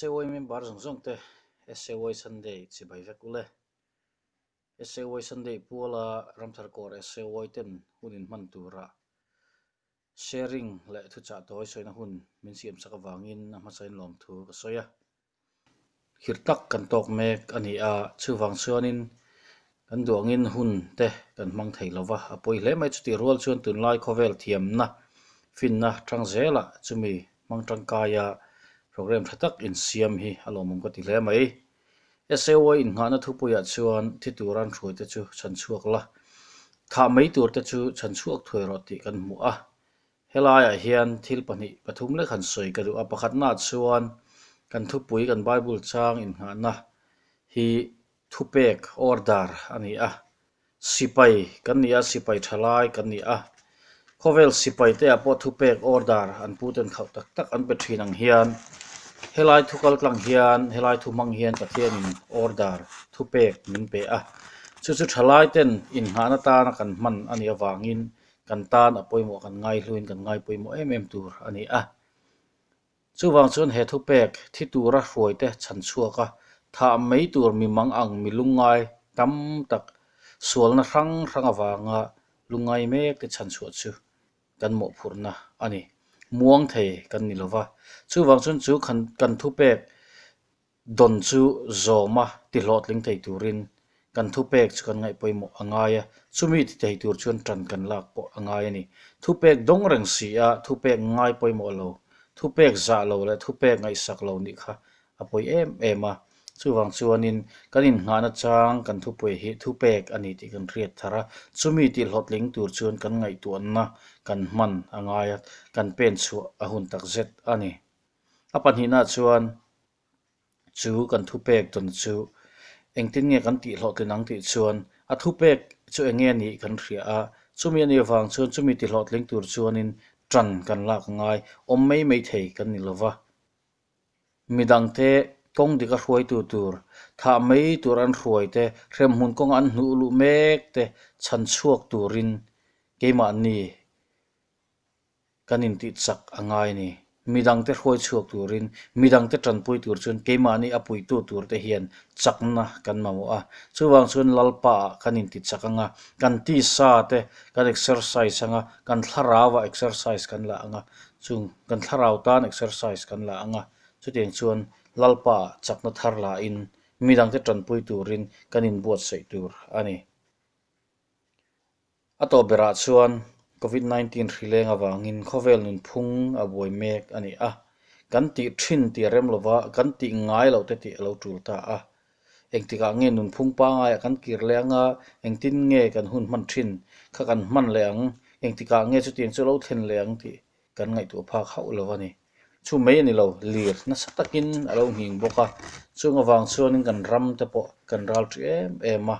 SAY member zong te SAY Sunday chi bai vek ule SAY Sunday pula Ramthar Corps SAY ten hunin man tura sharing le thu cha toy soina hun min siam saka wangin ma sain lom thu ka soya hirtak kan tok mek ani a chuwang chuanin kan duangin hun te kan mang thei lova apoi hle mai chuti rol chuan tun lai khovel thiam na fin na tang zela chumi mang tang kaya program thatak in siam hi alomum ka ti hle mai SAY in nga na thu puya chuan thi turan throi te chu chan chuak la tha mai tur te chu chan chuak thoi ro ti kan mu a helaya hian thil pani pathum le khan soi ka du a pakhat na chuan kan thu pui kan bible chang in nga na hi thupek order ani a sipai kan nia sipai thalai kan nia khovel sipai te apo thupek order an puten khau tak tak an pe thinang hian helai thukal klang hian helai thu mang hian pathian in order thupek min pe a chu thalai ten in nga na ta na kan man ani awangin kan tan apoimo kan ngai hluin kan ngai poimo em tur ani a chuwang chuan he thupek thi tura hruai te chan chuaka tha mai tur mi mang ang mi lungai tam tak sualna rang awanga lungai mek te chan chuat chu kan mo phurna ani muang thei kan ni lova chuwang chun chu kan thupek don chu zoma ti hlot ling thei turin kan thupek chu kan ngai poimo angaya chumi ti thei tur chuan tran kan lak po angai ani thupek dong reng si a thupek ngai poimo lo thupek za lo le thupek ngai sak lo ni kha apoi ema chuwang chuanin kanin nga na chang kan thupoi hi thupek ani ti kan riat thara chumi ti hlot ling tur chuan kan ngai tuan na kan man angaya kan pen chu ahun tak zet ani apan hina chuan chu kan thupek ton chu engtin nge kan ti hlot nang ti chuan a thupek chu enge ni kan ria a chumi ani wang chuan chumi ti hlot ling tur chuanin tran kan lak ngai om mei thei kan ni lova midang te kong dika hruai tur tha mai tur an hruai te hrem hun kong an hnu lu mek te chan chuak turin keima ni kanin ti chak angai ni midang te hruai chuak turin midang te tran pui tur chun keima ni apui tur te hian chakna kan mamu a chuwang chun lalpa kanin ti chakanga kan ti sa te kan exercise anga kan thlarawa exercise kan la anga chung kan thlaraw tan exercise kan la anga chutiang chuan lalpa chakna thar la in midang te tran pui turin kanin buatsaih tur ani ato bera chuan COVID-19 hrileng awangin khovel nun phung a boi mek ani a kan ti thin ti rem lova kan ti ngai lo te ti lo tul ta a engtika nge nun phung pa ngai kan kir lenga engtin nge kan hun man thin kha kan man leang engtika nge chu tin chu lo thlen leang ti kan ngai tu pha khau lovani chu mai ani lo lir na satakin alo hing boka chung awang chuan kan ram te po kan ral tri ema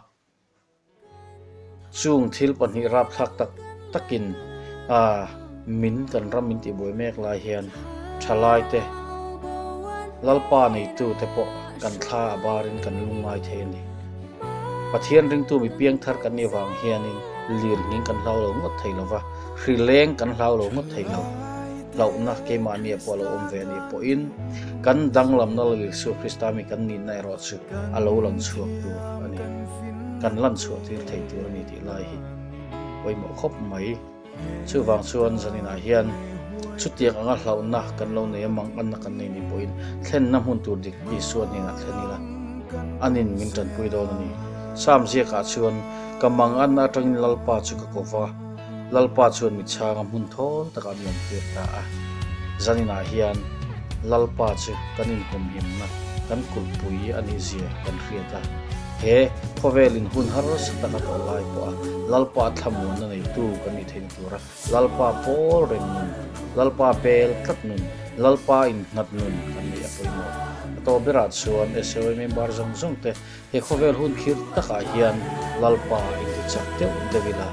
chung thil pani rap thak takin min kan ram min ti boi mek lai hian thalai te lalpa nei tu te po kan thla barin kan lungai the ni pathian ring tu mi piang thar kan ni wang hianin lir ning kan hlau lo ngot thei lova hrileng kan hlau lo ngot thei lo lau na ke ma ni po lo om ve ni po in kan dang lam na li su krista mi kan ni nai ro chu alo lang chuak tu ani kan lan chu ti thei tu ni ti lai hi oi mo khop mai chu wang chuan zanina hian chutiak anga hlau na kan lo nei mang an na kan nei ni po in thlen na hun tur dik i suan ni na thlenila anin min tan pui do ni sam je ka chuan kamang an na tang lalpa chu ka kova lalpa chuan mi changa mun thon taka niam tir ta a zanina hian lalpa chu kanin hom him na kan kul pui ani zia kan hriata he khovelin hun har sataka to lai po a lalpa thamun na nei tu kan ni thein tura lalpa pol ren nun lalpa pel kat nun lalpa in nat nun kan ni apoimo to bera chuan SAY member zong te he khovel hun khir taka hian lalpa in ti chak teu devila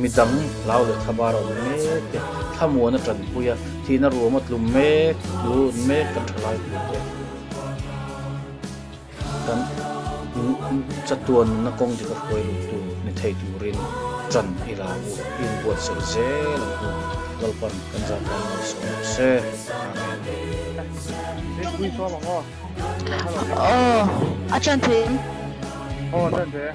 midang lau le khabaro me te thamuana tran puya thina ruamat lum me lu me kan thalai pu te kan chatuan na kong di ka khoi lu tu ni thei turin trần ila in buatsaih zel galpan kanjat kan so se achen thim chân thế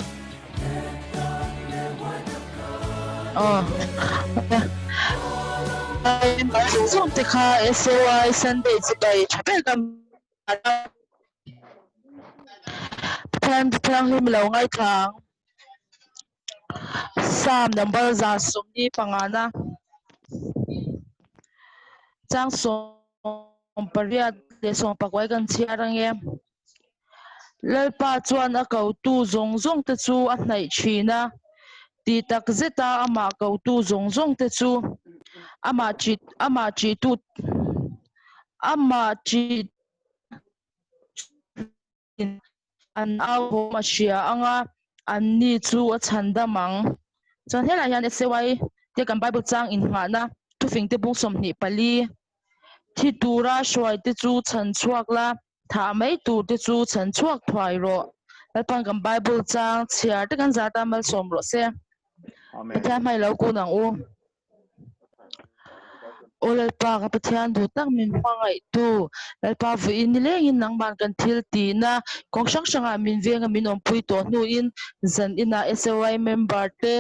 zoom te kha SOY Sunday chi bai chapel kam thang him lo ngai thang sam number za sum ni pangana chang som pariat le som pakwai kan chiarang em lalpa chuan a kau tu zong te chu a hnai thina ti tak zeta ama kau tu zong te chu ama chi tu ama chi an au ma shia anga an ni chu a chanda mang chan hela hian SOY te kan bible chang in nga na tu fing te bung som ni pali thi tura shwai te chu chan chuak la tha mai tur te chu chan chuak thwai ro lalpan kan bible chang chiar te kan zata mal som ro se pathian mai lo ku nang u lalpa ka pathian du tak min hmangai tu lalpa vu in ni leng in nang man kan thil ti na kong sang sanga min venga min om pui to nu in zan ina SOY member te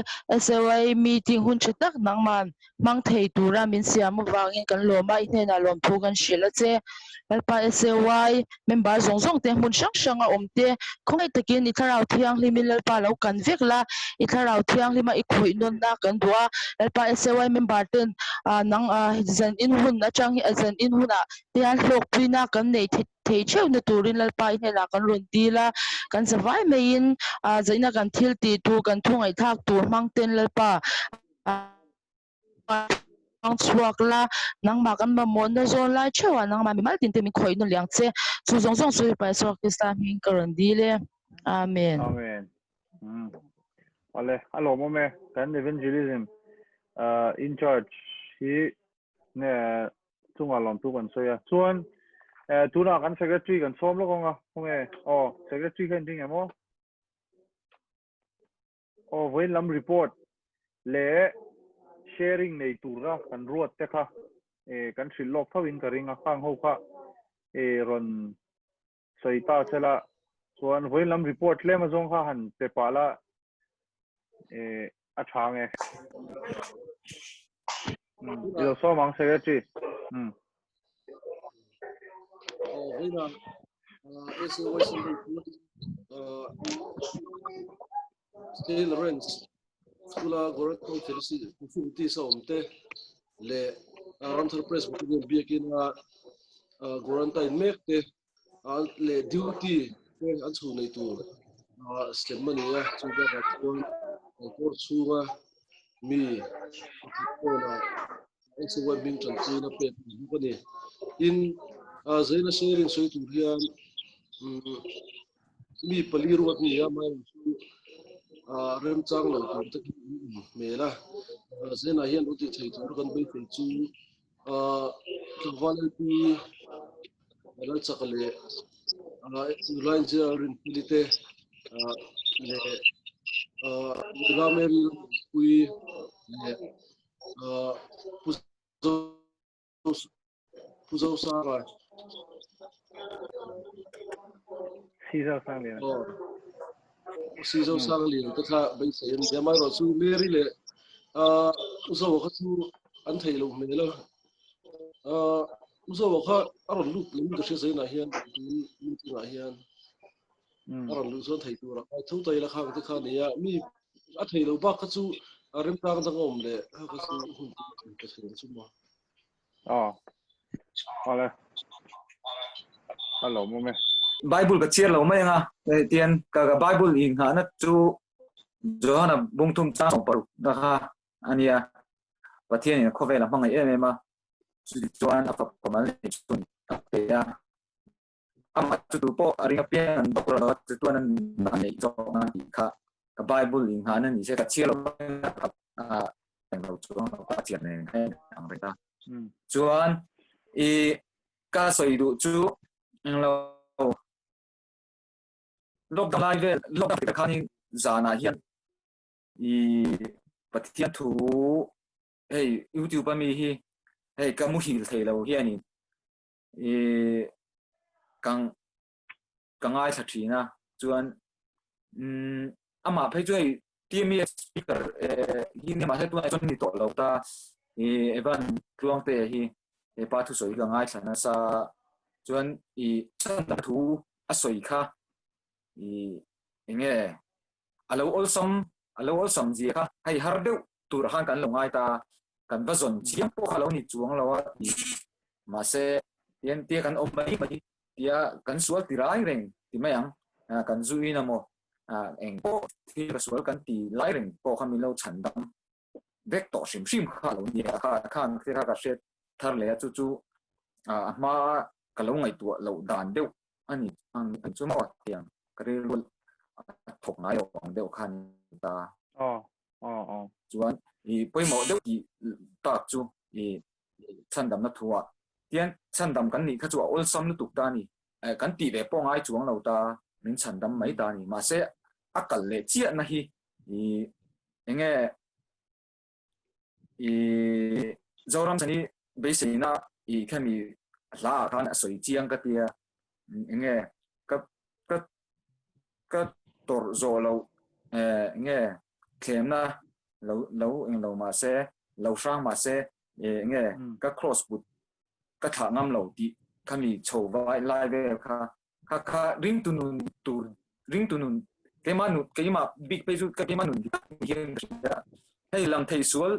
SOY meeting hun chitak nang man mang thei tura min siam wangin kan loma i hena lom thu kan shila che lalpa SOY member zong te mun sang sanga om te khongai takin i tharau thiang limin lalpa lo kan vek la i tharau thiang lima i khui non na kan dua lalpa SOY member ten nang zan in hun na chang zan in huna tian hlok puina kan nei thei cheu na turin lalpa i hena kan ron ti la kan zawai mein zaina kan thil ti tu kan thungai thak tur mang ten lalpa ang chuak la nang ma kan ma mon na zon lai chewa nang ma mi mal tin te mi khoi no liang che chu zong su pa so krista min karon di le amen Vale, hello mome kan evangelism in charge hi ne chunga lom tu kan soya chuan tu na kan secretary kan som lo konga mome secretary kan ding emo when lam report le sharing nei tura kan ruat te kha kan thrilok thawin ka ringa khang ho kha ron soita chela chuan when lam report le ma zong kha han te pala a thang e yo so mang secretary Vina SOY Sunday Rents Kula Gorat Facility sa umte le Ramthar Press bukin biakin quarantine mek te le duty te an chu nei tu stemania chuga ka kon kor chuga mi ona SOY bing chan na pe ni in zaina sharing soi tu hian mi paliruat ni ya mai rem chang lo tu ta mela zaina hian uti thei tur kan bai thei chu quality ala chakale line zero rin pilite le gamel kui le puzo sara Caesar sang le Caesar sang le ta tha bai sen ya mai ro chu meri le uzo kha chu an thei lo me lo uzo kha aron lu lim ka se na hian mi na hian aron lu zon thei tu ra thu tai la khang ta kha ne ya mi a thei lo ba kha chu rem tang dang om le ha ka chu hun ka se chu ma vale hello mome Bible ka chiar lo mai nga tian ka Bible in ha na chu johana bungtum cha paru da ha ania pathian in khove la mangai em ma chuan a pa mal chun te ya ama chu po aringa pian ba pro tu tuan na nei zo na kha ka Bible in ha na ni se ka chiar lo teng lo chu pa chiar ne ang re ta chuan I ka soi du chu lo lockdown live lockdown ka khani zana hian I pathian thu hey YouTube mi hi hey kamu hil thei lo hian in kang ai thathina chuan ama phei chu hei TMS speaker hi ni ma he tu ai chon ni to lo ta evan tluang te hi pa thu soi ka ngai thana sa chuan chan ta thu a soi kha enge alo ol som ji kha hei har deuh tur han kan lo ngai ta kan va zon chiam po khalo ni chuang lo a ma se yen tia kan om mai mai tia kan sual tirai reng ti mayang kan zui na mo eng po thi ka sual kan ti lai reng po khami lo chan dam vek to sim kha lo ni kha khan thi ka shet thar le chu chu ma ka lo ngai tu lo dan deuh ani an chu ma tiang kare rul thok ngai ong deuh khan ta chuan poimo deuh ti ta chu chan dam na thuwa tian chan dam kan ni kha chu ol sam lu tuk ta ni kan ti ve po ngai chuang lo ta min chan dam mai ta ni ma se akal le chia na hi enge zoram chani beisina khami la khan asoi chiang ka tia enge ka tor zo lo enge klemna lo ma se lo sang ma se enge ka cross put ka tha ngam lo ti khami chho vai lai ve kha ring tunun kema big page ka kema nun hey lam thei sual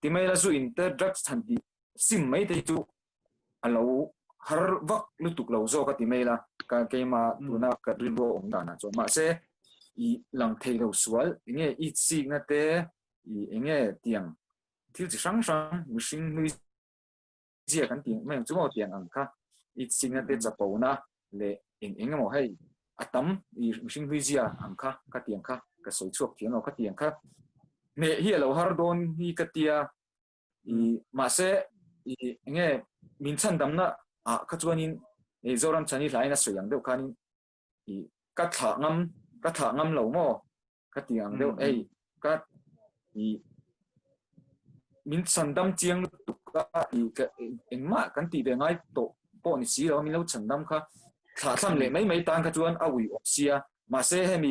ti mai la zu inter drugs than ti sim mai te chu alo har vak lu tuk lo zo ka ti mai la ka kema tuna ka rin ro ong dana cho ma se lang thei lo sual nge I si na te nge tiang thil chi sang machine lui zia kan tiang mai chu mo tiang ang kha I si na te cha po na le eng mo hey atam machine lui zia ang kha ka tiang kha ka soi chuak tiang ka tiang kha ne hi lo har don hi ka tia ma se nge min chan dam na ka chuanin zoram chani hlai na soyang deuh khanin ka tha ngam lo mo ka tiang deuh ka min chan dam chiang tu ka engma kan ti ve ngai to po ni si lo min lo chan dam kha tha tham le mai tang ka chuan awi opsia ma se hemi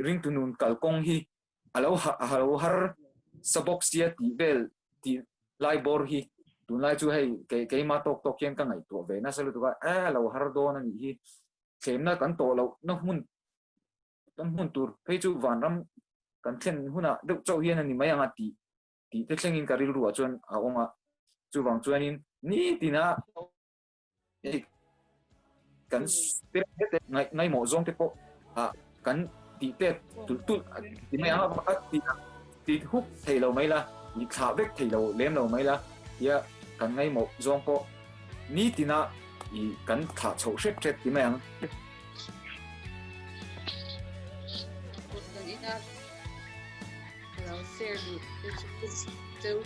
ring tunun kalkong hi alo har sabok sia ti bel ti lai bor hi tun lai chu hei ke ma tok ken ka ngai to ve na salu to ka lo har do na ni hi khem na kan to lo na hun tur phei chu van ram kan thlen huna deuh chau hian ani mai anga ti te thlengin karil ruwa chuan a onga chu wang chuanin ni tina kan ngai mo zong te po kan ti te tu ti mai anga ti huk thei lo mai la ni kha vek thei lo lem lo mai la ya kan ngai mo zong po ni tina kan tha chho shet ti mai ang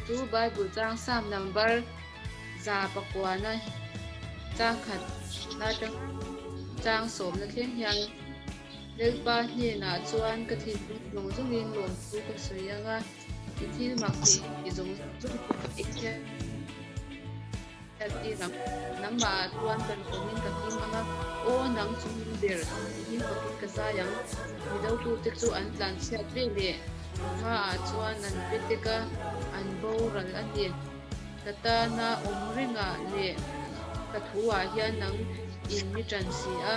tu Bible trang Psalm number za pakwana trang khat na trang som na khen hian del pa hi na chuan ka thi long zungin lom pu ka soyanga ti thil mak ti zong zung ekya ti nang ma tuan kan komin ka kim anga o nang chung der hi ka ka sa yang mi dau tu te chu an tlan siat ve le ha chuan an petika an boral ani kata na omringa le kathuwa hian nang in mi tran si a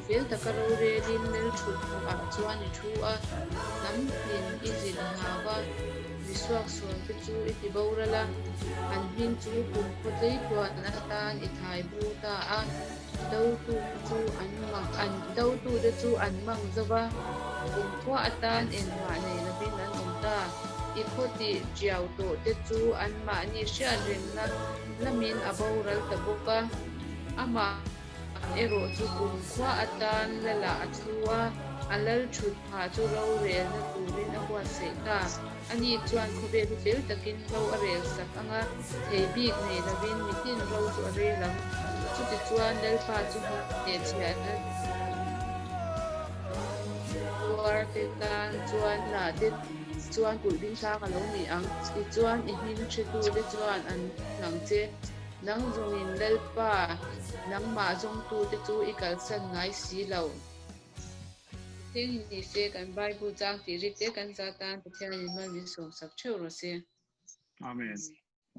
fel takaro re lin mel thut a chuan I thu a nam in izin hawa viswak son te chu iti borala an hin chu kum khotlei kwa na tan I thai bu ta a dau tu chu an mang an dau tu de chu an mang zawa kum thwa atan en ma nei na bin an om ta I khoti jiao to te chu an ma ni sha ren na lamin aboral tabuka ama ero chu kum khwa atan lala athua alal thut pha chu ro re na turin a kwa se ta ani chuan khobe bi fel takin lo arel sak anga thebik nei lavin mitin ro chu arelam chu ti chuan del pa chu ne chia na war te tan chuan na te chuan pul ding thla ka lo ni ang ti chuan I hmin thitu te chuan an lang che nang zongin lalpa nangmah zong tu te chu I kal san ngai si lo tiếng ni se kan Bible chang ti ri te kan Satan pathian in man min som sak theu ro se Amen.